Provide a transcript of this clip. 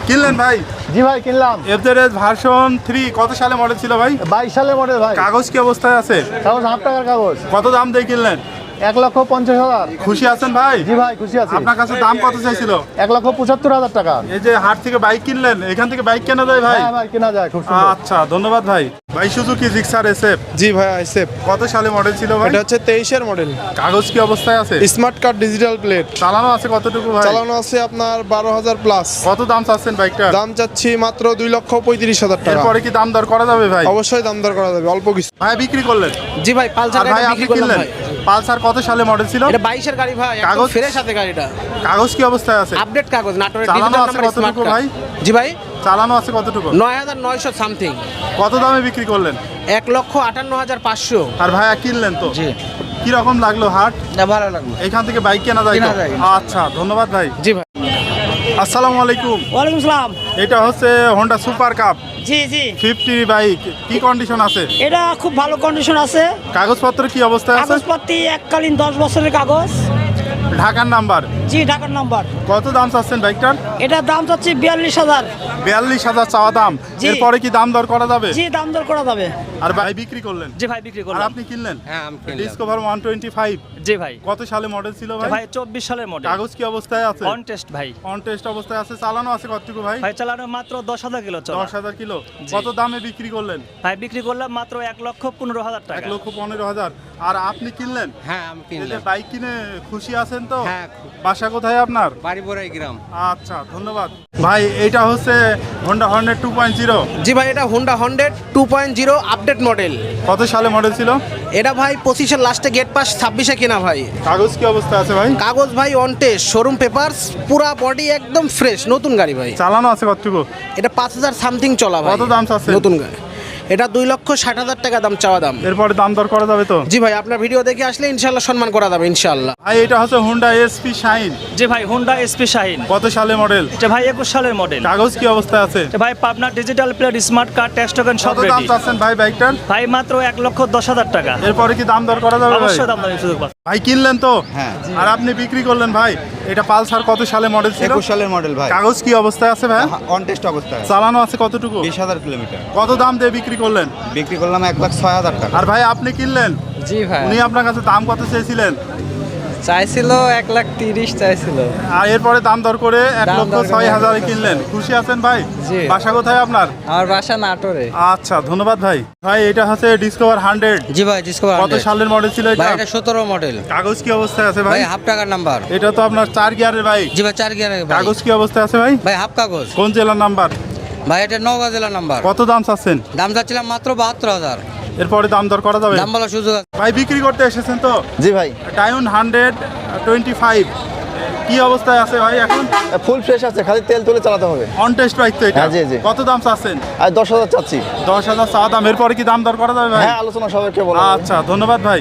কিনলেন ভাই? জি ভাই কিনলাম। এফজেড ভার্সন 3 কত সালে মডেল ছিল ভাই? 22 সালের মডেল ভাই। কাগজ কি অবস্থায় আছে? কাগজ 1.5 টাকার কাগজ। কত দাম দিয়ে কিনলেন? 1,50,000। খুশি আছেন ভাই? জি ভাই খুশি আছি। আপনার কাছে দাম কত চাইছিল? 1,75,000 টাকা। এই যে হাট থেকে বাইক কিনলেন, এখান থেকে বাইক কেনা যায় ভাই? হ্যাঁ ভাই কেনা যায়, খুব সুন্দর। আচ্ছা ধন্যবাদ ভাই। ভাই সুজুকি জিক্সার এসএফ জি ভাই আইসেফ। কত সালে মডেল ছিল ভাই? এটা হচ্ছে 23-এর মডেল। কাগজ কি অবস্থায় আছে? Smart card digital plate. চালানো আছে কতটুকু ভাই? চালানো আছে আপনার 12,000 প্লাস। কত দাম চাচ্ছেন বাইকটার? দাম চাচ্ছি মাত্র 2,35,000 টাকা। এরপরে কি দাম দর করা যাবে ভাই? অবশ্যই দাম দর করা যাবে, অল্প কিছু। ভাই বিক্রি করলেন? জি ভাই পালসার আর ভাই গাড়ি আপনি বিক্রি করলাম কিনলেন? ভাই। পালসার কত সালে মডেল ছিল? এটা 22 এর গাড়ি ভাই, একদম কাগজ? ফ্রেশ আছে গাড়িটা। কাগজ কি অবস্থায় আছে? আপডেট কাগজ, নাটোরের চালানো ডিজিটাল আছে নাম্বার স্মার্ট কতটুকু ভাই? কার্ড। জি ভাই চালানো আছে কতটুকু? 9,900 সামথিং। কত দামে বিক্রি করলেন? 1,58,500। আর ভাইয়া কিনলেন তো? জি কি রকম লাগলো হাট? না ভালো লাগলো। এখান থেকে বাইক কেনা যায় তো? কেনা যায়। আচ্ছা ধন্যবাদ ভাই। জি ভাই। আসসালামু আলাইকুম। ওয়ালাইকুম সালাম। এটা হচ্ছে হোন্ডা সুপার কাপ জি জি 50 বাইক, কি কন্ডিশন আছে? এটা খুব ভালো কন্ডিশন আছে। কাগজপত্র কি অবস্থায় আছে? কাগজপত্র এককালীন 10 বছরের কাগজ। ঢাকার নাম্বার। জি ঢাকার নাম্বার। কত দাম চাচ্ছেন বাইকটার? এটার দাম চাচ্ছি 42,000। 42,000 চাওয়া দাম। জি। এরপরে কি দাম দর করা যাবে? জি দাম দর করা যাবে। আর ভাই বিক্রি করলেন? জি ভাই বিক্রি আর করলাম। আপনি কিনলেন? হ্যাঁ আমি কিনলাম। ডিসকভার 125 জি ভাই। কত সালে মডেল ছিল ভাই? ভাই 24 সালের মডেল। কাগজ কি অবস্থায় আছে? অন টেস্ট ভাই। অন টেস্ট অবস্থায় আছে। চালানো আছে কতটুকু ভাই? ভাই চালানো মাত্র 10,000 কিলো চলা। 10,000 কিলো। জি। কত দামে বিক্রি করলেন? ভাই বিক্রি করলাম মাত্র 1,15,000 টাকা। 1,15,000। আর আপনি কিনলেন? হ্যাঁ আমি এই যে কিনলাম। বাইক কিনে খুশি আছেন তো? হ্যাঁ বাসা কোথায় আপনার? বাড়ি বড়াই গ্রাম। আচ্ছা ধন্যবাদ ভাই। এইটা হচ্ছে হোন্ডা হর্নেট 2.0 জি ভাই এটা হোন্ডা হর্নেট 2.0 আপডেট মডেল। কত সালে মডেল ছিল? এটা ভাই 25-এর লাস্টে গেট পাস, 26-এ কেনা ভাই। কাগজ কি অবস্থা আছে ভাই? কাগজ ভাই অন টেস্ট, শোরুম পেপারস, পুরা বডি একদম ফ্রেশ, নতুন গাড়ি ভাই। চালানো আছে কতটুকু? এটা 5,000 সামথিং চলা ভাই। কত দাম চাচ্ছেন? নতুন গাড়ি। এটা 2,60,000 টাকা দাম, চাওয়া দাম। এরপরে দাম দর করা যাবে তো? জি ভাই আপনার ভিডিও দেখে আসলে ইনশাল্লাহ সম্মান করা যাবে ইনশাল্লাহ। ভাই এটা হচ্ছে হোন্ডা এসপি শাইন জি ভাই হোন্ডা এসপি শাহিন। কত সালে মডেল? এটা ভাই 21 সালের মডেল। কাগজ কি অবস্থায় আছে? এটা ভাই Pabna digital plate, smart card, tax token সব কত দাম রেডি। চাচ্ছেন ভাই বাইকটার? ভাই মাত্র 1,10,000 টাকা। এরপরে কি দাম দর করা যাবে ভাই? অবশ্যই দাম দামের সুযোগ পাচ্ছেন। ভাই কিনলেন তো? হ্যাঁ আর আপনি বিক্রি করলেন ভাই। এটা পালসার কত সালে মডেল ছিল? 21 সালের মডেল ভাই। কাগজ কি অবস্থায় আছে ভাই? অন টেস্ট অবস্থায়। চালানো আছে কতটুকু? 20,000 কিলোমিটার। কত দাম দিয়ে বিক্রি করলেন? বিক্রি করলাম 1,06,000 টাকা। আর ভাই আপনি কিনলেন? জি ভাই উনি আপনার কাছে দাম কত চেয়েছিলেন? চাইছিল 1,30,000 চাইছিল। আর এরপরে দাম দর করে দাম দর করে 1,06,000 কিনলেন। খুশি আছেন ভাই? জি। বাসা কোথায় আপনার? আমার বাসা নাটোরে। আচ্ছা ধন্যবাদ ভাই। ভাই এটা হচ্ছে ডিসকভার 100 জি ভাই ডিসকভার কত সালের মডেল ছিল এটা? ভাই এটা 17 মডেল। কাগজ কি অবস্থায় আছে ভাই? ভাই হাফ টাকার নাম্বার। এটা তো আপনার 4 গিয়ারের বাইক। জি ভাই 4 গিয়ারের ভাই। কাগজ কি অবস্থায় আছে ভাই? ভাই হাফ কাগজ। কোন জেলার নাম্বার? ভাই এটা নওগাঁ জেলা নাম্বার। কত দাম চাচ্ছেন? দাম চাচ্ছিলাম মাত্র 72,000। এরপরে দাম দর করা যাবে? দাম বলার সুযোগ আছে। ভাই বিক্রি করতে এসেছেন তো? জি ভাই টাইউন 125 কি অবস্থায় আছে ভাই এখন? ফুল ফ্রেশ আছে, খালি তেল তুলে চালাতে হবে। অন টেস্ট বাইক তো এটা? হ্যাঁ, জি, জি। কত দাম চাচ্ছেন? আর 10,000 চাচ্ছি। 10,000 চাওয়া দাম। এরপরে কি দাম দর করা যাবে ভাই? হ্যাঁ আলোচনা সবাইকে বলা আচ্ছা ধন্যবাদ ভাই।